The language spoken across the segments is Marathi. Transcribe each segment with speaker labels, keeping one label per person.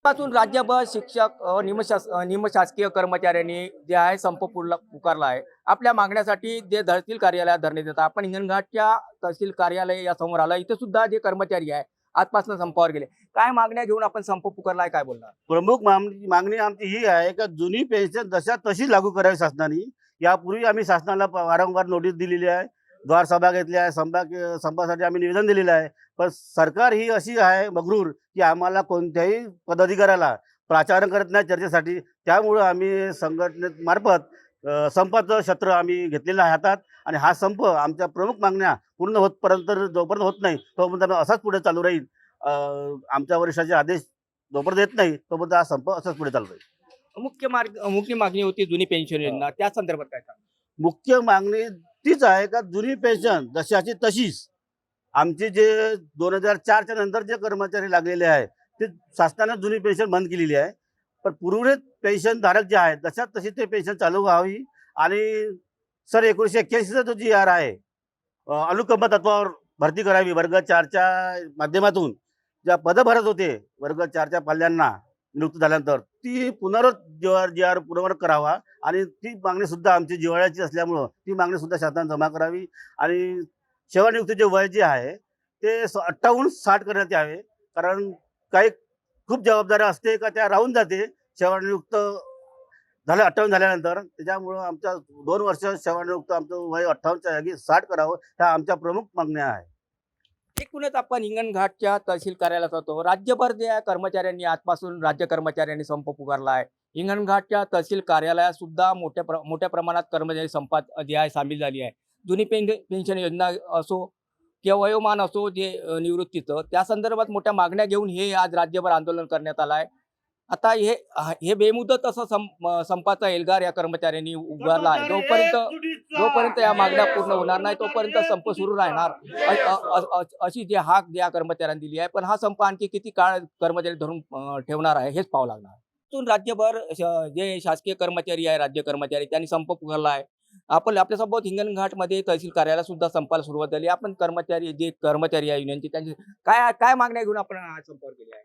Speaker 1: पासून राज्यभर शिक्षक निमशासकीय कर्मचाऱ्यांनी जे आहे संप पुकारला आहे. आपल्या मागण्यासाठी जे तहसील कार्यालयात धरणे देतात. आपण हिंगणघाटच्या तहसील कार्यालय या समोर आला. इथे सुद्धा जे कर्मचारी आहे आजपासून संपावर गेले. काय मागण्या घेऊन आपण संप पुकारला आहे, काय बोलणार?
Speaker 2: प्रमुख मागणी आमची ही आहे का जुनी पेन्शन जशा तशी लागू करावी शासनाने. यापूर्वी आम्ही शासनाला वारंवार नोटीस दिलेली आहे, द्वार सभा घेतल्या आहे, संपासाठी आम्ही निवेदन दिलेलं आहे. पण सरकार ही अशी आहे मगरूर की आम्हाला कोणत्याही पदाधिकाऱ्याला प्राचारण करत नाही चर्चेसाठी. त्यामुळं आम्ही संघटनेमार्फत संपाचं छत्र आम्ही घेतलेलं आहे हातात. आणि हा संप आमच्या प्रमुख मागण्या पूर्ण होतपर्यंत, जोपर्यंत होत नाही तोपर्यंत आम्ही असाच पुढे चालू राहील. आमच्या वरिष्ठाचे आदेश जोपर्यंत येत नाही तोपर्यंत हा संप असाच पुढे चालू राहील.
Speaker 1: मुख्य मागणी होती जुनी पेन्शन योजना, त्या संदर्भात काय सांगा?
Speaker 2: मुख्य मागणी तीच आहे का जुनी पेन्शन जशाची तशीच. आमचे जे 2004च्या नंतर जे कर्मचारी लागलेले आहेत ते शासनाने जुनी पेन्शन बंद केलेली आहे. पण पूर्वरित पेन्शन धारक जे आहेत तशाच तशी ते पेन्शन चालू व्हावी. आणि सर 1981चा जो जी आर आहे, अनुकंप तत्वावर भरती करावी. वर्ग 4च्या माध्यमातून ज्या पदं भरत होते वर्ग 4च्या पाल्यांना नियुक्त झाल्यानंतर, ती जी आर पुनर्वर करावा. आणि ती मागणी सुद्धा आमची जिव्हाळ्याची असल्यामुळं ती मागणी सुद्धा शासनाने जमा करावी. आणि सेवानिवृत्तीचे वय जे आहे ते 58-60 करण्यात यावे. कारण काही खूप जबाबदाऱ्या असते का त्या राहून जाते सेवानिवृत्त झालं 58 झाल्यानंतर. त्याच्यामुळं आमच्या 2 वर्ष सेवानिवृत्त आमचं वय 58च्या जागी 60 करावं, ह्या आमच्या प्रमुख मागण्या आहेत.
Speaker 1: एकूणच आपण हिंगणघाटच्या तहसील कार्यालयात होतो. राज्यभर जे आहे कर्मचाऱ्यांनी आजपासून राज्य कर्मचाऱ्यांनी संप पुकारला आहे. हिंगणघाटच्या तहसील कार्यालयात सुद्धा मोठ्या प्रमाणात कर्मचारी संपात जे आहे सामील झाली आहे. जुनी पेन्शन योजना असो किंवा वयोमान असो जे निवृत्तीचं, त्या संदर्भात मोठ्या मागण्या घेऊन हे आज राज्यभर आंदोलन करण्यात आलं आहे. आता हे बेमुदत असं संपाचा एल्गार या कर्मचाऱ्यांनी उभारला आहे. जोपर्यंत या मागण्या पूर्ण होणार नाही तोपर्यंत संप सुरू राहणार अशी जी हाक या कर्मचाऱ्यांनी दिली आहे. पण हा संप आणखी किती काळ कर्मचारी धरून ठेवणार आहे हेच पाहावं लागणार. इथून राज्यभर जे शासकीय कर्मचारी आहे, राज्य कर्मचारी, त्यांनी संप पुकारला आहे. आपल्यासोबत हिंगणघाटमध्ये तहसील कार्यालयात सुद्धा संपाला सुरुवात झाली. आपण कर्मचारी आहे युनियनचे, त्यांची काय काय मागण्या घेऊन आपण हा संपावर केले आहे?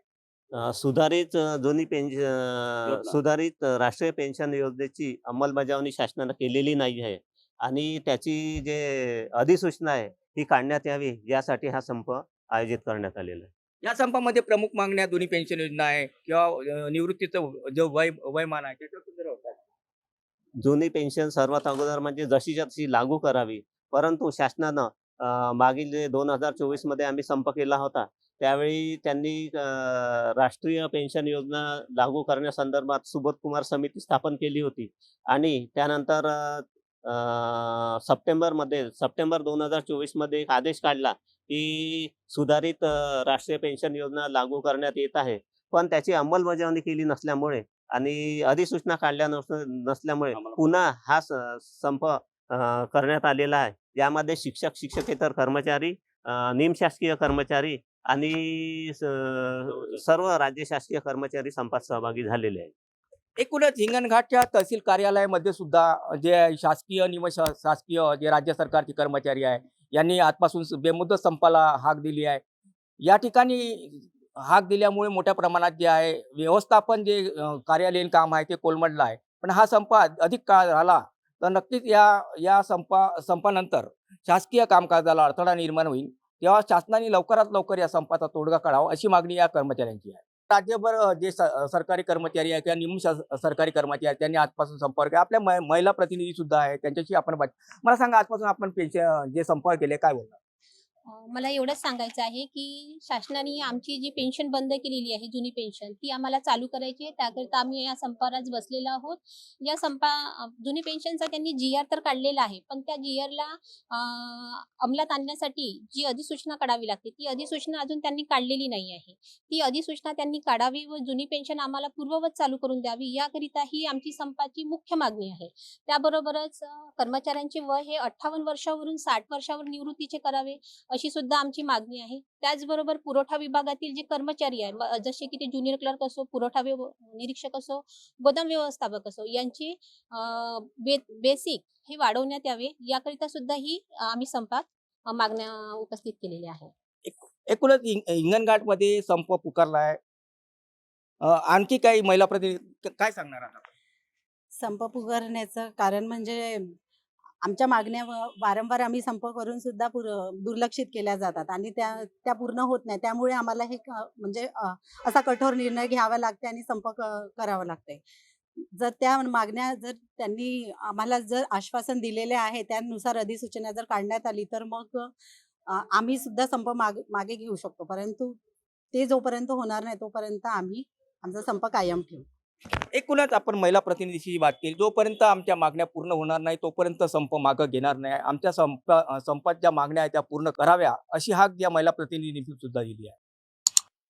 Speaker 3: सुधारित राष्ट्रीय पेन्शन योजनेची अंमलबजावणी शासनानं केलेली नाही आहे आणि त्याची जे अधिसूचना आहे ती काढण्यात यावी, यासाठी हा संप आयोजित करण्यात आलेला आहे.
Speaker 1: या संपामध्ये प्रमुख मागण्या जुनी पेन्शन योजना आहे किंवा निवृत्तीचं जो वयमान आहे त्याच्यावर सुद्धा होतात.
Speaker 3: जुनी पेन्शन सर्वात अगोदर म्हणजे जशीच्या तशी लागू करावी. परंतु शासनानं मागील जे 2024 मध्ये आम्ही संप केला होता त्यावेळी त्यांनी राष्ट्रीय पेन्शन योजना लागू करण्यासंदर्भात सुबोध कुमार समिती स्थापन केली होती. आणि त्यानंतर सप्टेंबर 2024 मध्ये एक आदेश काढला की सुधारित राष्ट्रीय पेन्शन योजना लागू करण्यात येत आहे. पण त्याची अंमलबजावणी केली नसल्यामुळे आणि अधिसूचना काढल्या नसल्यामुळे पुन्हा हा संप करण्यात आलेला आहे. यामध्ये शिक्षक, शिक्षकेतर कर्मचारी, निमशासकीय कर्मचारी आणि सर्व राज्य शासकीय कर्मचारी संपात सहभागी झालेले आहेत.
Speaker 1: एकूणच हिंगणघाटच्या तहसील कार्यालयामध्ये सुद्धा जे शासकीय जे राज्य सरकारचे कर्मचारी आहे यांनी आजपासून बेमुदत संपाला हाक दिली आहे. या ठिकाणी हाक दिल्यामुळे मोठ्या प्रमाणात जे आहे व्यवस्थापन जे कार्यालयीन काम आहे ते कोलमडलं आहे. पण हा संप अधिक काळ झाला तर नक्कीच या संपानंतर शासकीय कामकाजाला अडथळा निर्माण होईल. तेव्हा शासनाने लवकरात लवकर या संपाचा तोडगा काढावा अशी मागणी या कर्मचाऱ्यांची आहे. राज्यभर जे सरकारी कर्मचारी आहे किंवा सरकारी कर्मचारी आहेत त्यांनी आजपासून संपर्क आपल्या महिला प्रतिनिधी सुद्धा आहे त्यांच्याशी आपण मला सांगा, आजपासून आपण पेन्शन जे संपर्क केले काय बोलणार?
Speaker 4: मला एवढंच सांगायचं आहे की शासनाने आमची जी पेन्शन बंद केलेली आहे, जुनी पेन्शन, ती आम्हाला चालू करायची आहे. त्याकरिता आम्ही या संपावर आज बसलेलो आहोत. या जुनी पेन्शनचा त्यांनी GR तर काढलेला आहे, पण त्या GRला अंमलात आणण्यासाठी जी अधिसूचना काढावी लागते, ती अधिसूचना अजून त्यांनी काढलेली नाही आहे. ती अधिसूचना त्यांनी काढावी व जुनी पेन्शन आम्हाला पूर्ववत चालू करून द्यावी, याकरिता ही आमची संपाची मुख्य मागणी आहे. त्याबरोबरच कर्मचाऱ्यांचे वय हे 58 वर्षावरून 60 वर्षावर निवृत्तीचे करावे अशी सुद्धा आमची मागणी आहे. त्याचबरोबर पुरवठा विभागातील जे कर्मचारी आहे, जसे की ते ज्युनियर क्लर्क असो, पुरवठा निरीक्षक असो, गोदाम व्यवस्थापक असो, यांची बेसिक हे वाढवण्यात यावे, याकरिता सुद्धा ही आम्ही संपात मागण्या उपस्थित केलेल्या आहेत.
Speaker 1: एकूणच हिंगणघाटमध्ये संप पुकारला आहे. आणखी काही महिला प्रतिनिधी काय सांगणार आता?
Speaker 5: संप पुकारण्याचं कारण म्हणजे आमच्या मागण्या वारंवार आम्ही संप करून सुद्धा दुर्लक्षित केल्या जातात आणि त्या पूर्ण होत नाही. त्यामुळे आम्हाला हे म्हणजे असा कठोर निर्णय घ्यावा लागते आणि संप करावं लागते. जर त्या मागण्या जर त्यांनी आम्हाला जर आश्वासन दिलेले आहे त्यानुसार अधिसूचना जर काढण्यात आली तर मग आम्ही सुद्धा संप मागे घेऊ शकतो. परंतु ते जोपर्यंत होणार नाही तोपर्यंत आम्ही आमचा संप कायम ठेवू.
Speaker 1: एकूणच आपण महिला प्रतिनिधीशी बात केली. जोपर्यंत आमच्या मागण्या पूर्ण होणार नाही तोपर्यंत संप मागं घेणार नाही. आमच्या संपात ज्या मागण्या आहेत त्या पूर्ण कराव्या अशी हाक या महिला प्रतिनिधींनी सुद्धा दिली आहे.